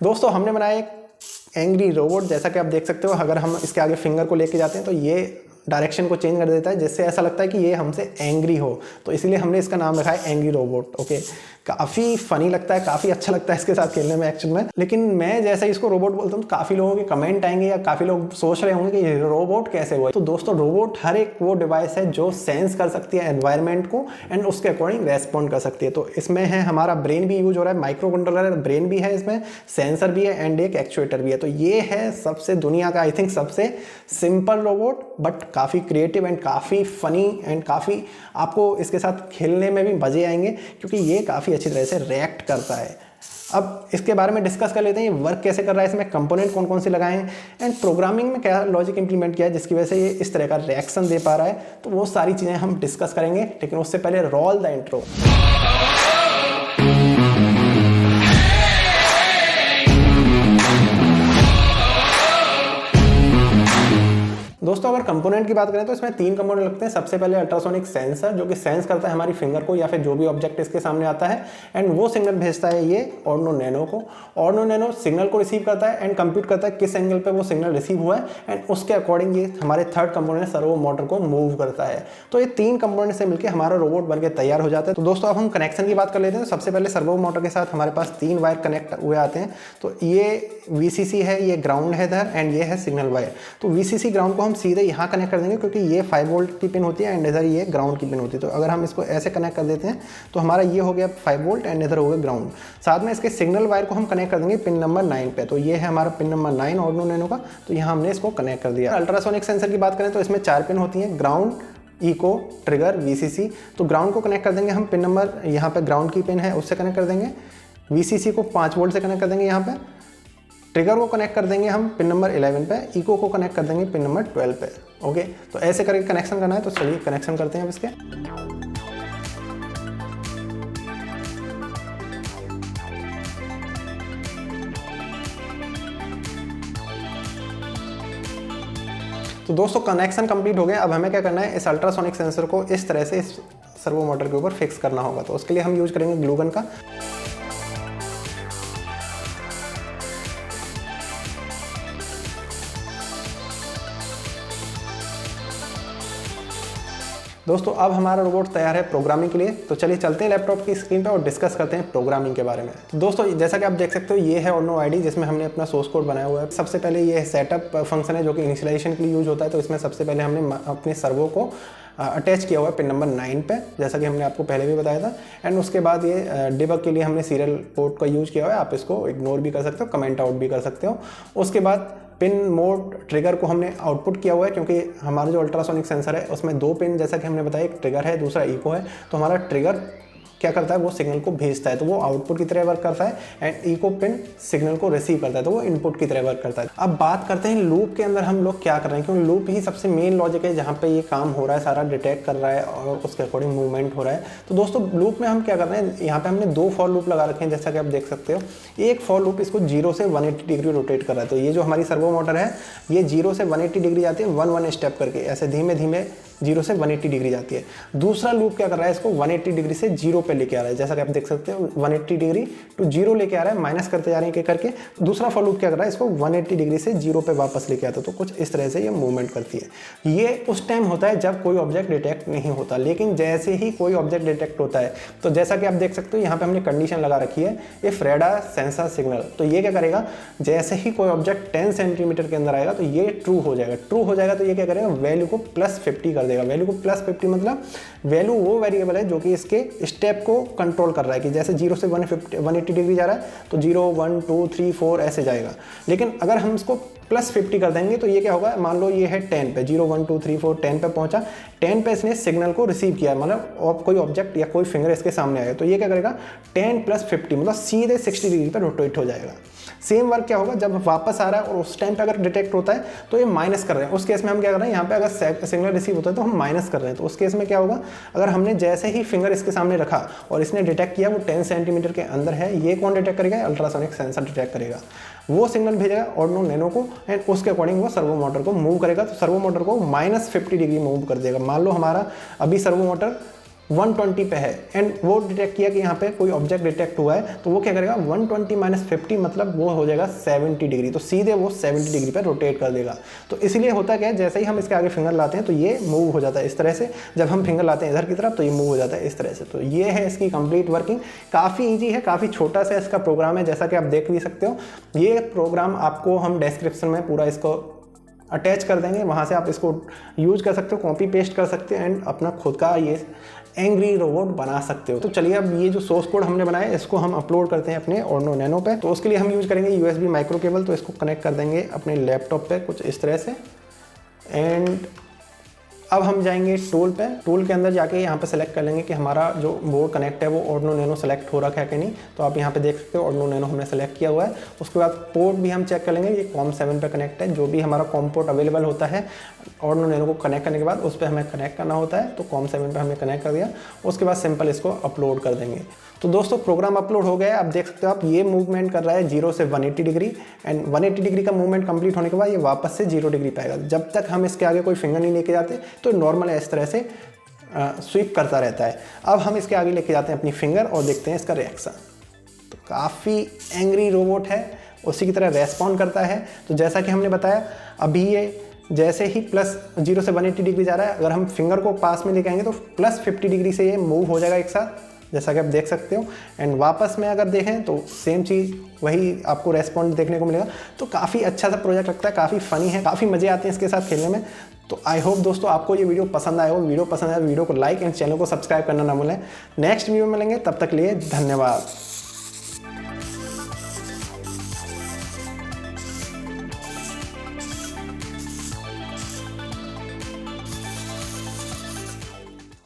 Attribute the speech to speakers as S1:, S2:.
S1: दोस्तों हमने बनाया एक एंग्री रोबोट, जैसा कि आप देख सकते हो। अगर हम इसके आगे फिंगर को लेके जाते हैं तो ये डायरेक्शन को चेंज कर देता है, जिससे ऐसा लगता है कि ये हमसे एंग्री हो। तो इसीलिए हमने इसका नाम रखा है एंग्री रोबोट। ओके, काफ़ी फनी लगता है, काफ़ी अच्छा लगता है इसके साथ खेलने में एक्चुअल में। लेकिन मैं जैसे इसको रोबोट बोलता हूँ, काफ़ी लोगों के कमेंट आएंगे या काफ़ी लोग सोच रहे होंगे कि ये रोबोट कैसे हुआ। तो दोस्तों रोबोट हर एक वो डिवाइस है जो सेंस कर सकती है एनवायरनमेंट को एंड उसके अकॉर्डिंग रेस्पॉन्ड कर सकती है। तो इसमें है हमारा ब्रेन भी यूज हो रहा है, माइक्रो कंट्रोलर ब्रेन भी है, इसमें सेंसर भी है एंड एक एक्चुएटर भी है। तो ये है सबसे दुनिया का आई थिंक सबसे सिंपल रोबोट, बट काफ़ी क्रिएटिव एंड काफ़ी फनी एंड काफ़ी आपको इसके साथ खेलने में भी मज़े आएंगे, क्योंकि ये काफ़ी अच्छी तरह से रिएक्ट करता है। अब इसके बारे में डिस्कस कर लेते हैं, ये वर्क कैसे कर रहा है, इसमें कंपोनेंट कौन कौन से लगाए हैं एंड प्रोग्रामिंग में क्या लॉजिक इंप्लीमेंट किया है जिसकी वजह से ये इस तरह का रिएक्शन दे पा रहा है। तो वो सारी चीज़ें हम डिस्कस करेंगे, लेकिन उससे पहले रोल द इंट्रो। दोस्तों अगर कंपोनेंट की बात करें तो इसमें 3 कंपोनेंट लगते हैं। सबसे पहले अल्ट्रासोनिक सेंसर, जो कि सेंस करता है हमारी फिंगर को या फिर जो भी ऑब्जेक्ट इसके सामने आता है एंड वो सिग्नल भेजता है ये आर्डिनो नैनो को। आर्डिनो नैनो सिग्नल को रिसीव करता है एंड कंप्यूट करता है किस एंगल पे वो सिग्नल रिसीव हुआ है एंड उसके अकॉर्डिंग ये हमारे थर्ड कंपोनेंट सर्वो मोटर को मूव करता है। तो ये 3 कंपोनेंट से मिलकर हमारा रोबोट बनकर तैयार हो जाता है। तो दोस्तों अब हम कनेक्शन की बात कर लेते हैं। तो सबसे पहले सर्वो मोटर के साथ हमारे पास 3 वायर कनेक्ट हुए आते हैं। तो ये VCC है, ये ग्राउंड है इधर एंड ये है सिग्नल वायर। तो VCC ग्राउंड को हम सीधे यहाँ कनेक्ट कर देंगे, क्योंकि ये 5 वोल्ट की पिन होती है एंड इधर ये ग्राउंड की पिन होती है। तो अगर हम इसको ऐसे कनेक्ट कर देते हैं तो हमारा ये हो गया 5 वोल्ट एंड इधर हो गया ग्राउंड। साथ में इसके सिग्नल वायर को हम कनेक्ट कर देंगे पिन नंबर 9 पे। तो ये है हमारा पिन नंबर 9 आर्डिनो नैनो का। तो यहाँ हमने इसको कनेक्ट कर दिया। अल्ट्रासोनिक सेंसर की बात करें तो इसमें 4 पिन होती हैं, ग्राउंड, इको, ट्रिगर, VCC। तो ग्राउंड को कनेक्ट कर देंगे हम पिन नंबर, यहाँ पे ग्राउंड की पिन है उससे कनेक्ट कर देंगे। VCC को 5 वोल्ट से कनेक्ट कर देंगे यहाँ पे। ट्रिगर को कनेक्ट कर देंगे हम पिन नंबर 11 पे। इको को कनेक्ट कर देंगे पिन नंबर 12 पे। ओके, तो ऐसे करके कनेक्शन करना है। तो चलिए कनेक्शन करते हैं अब इसके। तो दोस्तों कनेक्शन कंप्लीट हो गया। अब हमें क्या करना है, इस अल्ट्रासोनिक सेंसर को इस तरह से इस सर्वो मोटर के ऊपर फिक्स करना होगा। तो उसके लिए हम यूज करेंगे ग्लू गन का। दोस्तों अब हमारा रोबोट तैयार है प्रोग्रामिंग के लिए। तो चलिए चलते हैं लैपटॉप की स्क्रीन पर और डिस्कस करते हैं प्रोग्रामिंग के बारे में। तो दोस्तों जैसा कि आप देख सकते हो, ये है आर्डिनो आईडी जिसमें हमने अपना सोर्स कोड बनाया हुआ है। सबसे पहले ये सेटअप फंक्शन है जो कि इनिशियलाइजेशन के लिए यूज होता है। तो इसमें सबसे पहले हमने अपने सर्वो को अटैच किया हुआ है पिन नंबर 9 पे, जैसा कि हमने आपको पहले भी बताया था। एंड उसके बाद ये डिबग के लिए हमने सीरियल पोर्ट का यूज किया हुआ है। आप इसको इग्नोर भी कर सकते हो, कमेंट आउट भी कर सकते हो। उसके बाद पिन मोड ट्रिगर को हमने आउटपुट किया हुआ है, क्योंकि हमारा जो अल्ट्रासोनिक सेंसर है उसमें 2 पिन, जैसा कि हमने बताया, एक ट्रिगर है, दूसरा इको है। तो हमारा ट्रिगर क्या करता है, वो सिग्नल को भेजता है, तो वो आउटपुट की तरह वर्क करता है एंड इको पिन सिग्नल को रिसीव करता है, तो वो इनपुट की तरह वर्क करता है। अब बात करते हैं लूप के अंदर हम लोग क्या कर रहे हैं, क्योंकि लूप ही सबसे मेन लॉजिक है जहाँ पे ये काम हो रहा है, सारा डिटेक्ट कर रहा है और उसके अकॉर्डिंग मूवमेंट हो रहा है। तो दोस्तों लूप में हम क्या कर रहे हैं, यहाँ पे हमने 2 फॉर लूप लगा रखे हैं, जैसा कि आप देख सकते हो। एक फॉर लूप इसको 0 से 180 डिग्री रोटेट कर रहा है। तो ये जो हमारी सर्वो मोटर है, ये 0 से 180 डिग्री जाती है 1 स्टेप करके, ऐसे धीमे धीमे 0 से 180 डिग्री जाती है। दूसरा लूप क्या कर रहा है, इसको 180 डिग्री से 0 पे लेके आ रहा है, जैसा कि आप देख सकते हो 180 डिग्री टू 0 लेके आ रहा है, माइनस करते जा रहे हैं एक करके। दूसरा फॉर लूप क्या कर रहा है, इसको 180 डिग्री से 0 पे वापस लेके आता है। तो कुछ इस तरह से ये मूवमेंट करती है। ये उस टाइम होता है जब कोई ऑब्जेक्ट डिटेक्ट नहीं होता, लेकिन जैसे ही कोई ऑब्जेक्ट डिटेक्ट होता है, तो जैसा कि आप देख सकते हो यहाँ पे हमने कंडीशन लगा रखी है, इफ रेडार सेंसर सिग्नल। तो ये क्या करेगा, जैसे ही कोई ऑब्जेक्ट 10 सेंटीमीटर के अंदर आएगा तो ये ट्रू हो जाएगा। ट्रू हो जाएगा तो ये क्या करेगा, वैल्यू को +50 कर देगा। वैल्यू को +50 मतलब वैल्यू वो वेरिएबल है जो कि इसके स्टेप को कंट्रोल कर रहा है, कि जैसे 0 से 180 डिग्री जा रहा है तो 0 1 2 3 4 ऐसे जाएगा। लेकिन अगर हम इसको +50 कर देंगे तो ये क्या होगा, मान लो ये है 10 पे, 0 1 2 3 4 10 पे पहुंचा, 10 पे इसने सिग्नल को रिसीव किया, मतलब कोई ऑब्जेक्ट या कोई फिंगर इसके सामने आया, तो ये क्या करेगा, 10 + 50 मतलब सीधे 60 डिग्री पर रोटेट हो जाएगा। सेम वर्क क्या होगा, जब वापस आ रहा है और उस टाइम पे अगर डिटेक्ट होता है तो ये माइनस कर रहे हैं। उस केस में हम क्या कर रहे हैं, यहाँ पे अगर सिग्नल रिसीव होता है तो हम माइनस कर रहे हैं। तो उस केस में क्या होगा, अगर हमने जैसे ही फिंगर इसके सामने रखा और इसने डिटेक्ट किया वो 10 सेंटीमीटर के अंदर है, ये कौन डिटेक्ट करेगा, अल्ट्रासोनिक सेंसर डिटेक्ट करेगा। वो सिग्नल भेजेगा आर्डिनो नैनो को एंड उसके अकॉर्डिंग वो सर्वो मोटर को मूव करेगा। तो सर्वो मोटर को -50 डिग्री मूव कर देगा। मान लो हमारा अभी सर्वो मोटर 120 पे है एंड वो डिटेक्ट किया कि यहाँ पे कोई ऑब्जेक्ट डिटेक्ट हुआ है, तो वो क्या करेगा 120 माइनस 50 मतलब वो हो जाएगा 70 डिग्री, तो सीधे वो 70 डिग्री पे रोटेट कर देगा। तो इसलिए होता क्या है, जैसे ही हम इसके आगे फिंगर लाते हैं तो ये मूव हो जाता है इस तरह से, जब हम फिंगर लाते हैं इधर की तरफ तो ये मूव हो जाता है इस तरह से। तो ये है इसकी कंप्लीट वर्किंग। काफ़ी ईजी है, काफ़ी छोटा सा इसका प्रोग्राम है, जैसा कि आप देख भी सकते हो। ये प्रोग्राम आपको हम डिस्क्रिप्शन में पूरा इसको अटैच कर देंगे, वहाँ से आप इसको यूज कर सकते हो, कॉपी पेस्ट कर सकते हो एंड अपना खुद का ये एंग्री रोबोट बना सकते हो। तो चलिए अब ये जो सोर्स कोड हमने बनाया है इसको हम अपलोड करते हैं अपने आर्डिनो नैनो पे। तो उसके लिए हम यूज करेंगे USB माइक्रो केबल। तो इसको कनेक्ट कर देंगे अपने लैपटॉप पे कुछ इस तरह से एंड अब हम जाएंगे टूल पे। टूल के अंदर जाके यहाँ पे सेलेक्ट कर लेंगे कि हमारा जो बोर्ड कनेक्ट है वो आर्डिनो नैनो सेलेक्ट हो रखा है कि नहीं। तो आप यहाँ पे देख सकते हो आर्डिनो नैनो हमने सेलेक्ट किया हुआ है। उसके बाद पोर्ट भी हम चेक कर लेंगे, ये COM7 पे कनेक्ट है। जो भी हमारा कॉम पोर्ट अवेलेबल होता है आर्डिनो नैनो को कनेक्ट करने के बाद उस पर हमें कनेक्ट करना होता है। तो COM7 पे हमने कनेक्ट कर दिया, उसके बाद सिंपल इसको अपलोड कर देंगे। तो दोस्तों प्रोग्राम अपलोड हो गया है। आप देख सकते हो आप ये मूवमेंट कर रहा है 0 से 180 डिग्री एंड 180 डिग्री का मूवमेंट कंप्लीट होने के बाद ये वापस से 0 डिग्री पे आएगा। जब तक हम इसके आगे कोई फिंगर नहीं लेके जाते तो नॉर्मल इस तरह से स्वीप करता रहता है। अब हम इसके आगे लेके जाते हैं अपनी फिंगर और देखते हैं इसका रिएक्शन। तो काफ़ी एंग्री रोबोट है, उसी की तरह रेस्पॉन्ड करता है। तो जैसा कि हमने बताया अभी ये जैसे ही प्लस 0 से 180 डिग्री जा रहा है, अगर हम फिंगर को पास में लेके आएंगे तो प्लस 50 डिग्री से ये मूव हो जाएगा एक साथ, जैसा कि आप देख सकते हो। एंड वापस में अगर देखें तो सेम चीज़ वही आपको रेस्पॉन्ड देखने को मिलेगा। तो काफ़ी अच्छा सा प्रोजेक्ट लगता है, काफ़ी फ़नी है, काफ़ी मज़े आते हैं इसके साथ खेलने में। तो आई होप दोस्तों आपको ये वीडियो पसंद आया हो। वीडियो पसंद आया वीडियो को लाइक एंड चैनल को सब्सक्राइब करना ना भूलें। नेक्स्ट वीडियो में मिलेंगे, तब तक लिए धन्यवाद।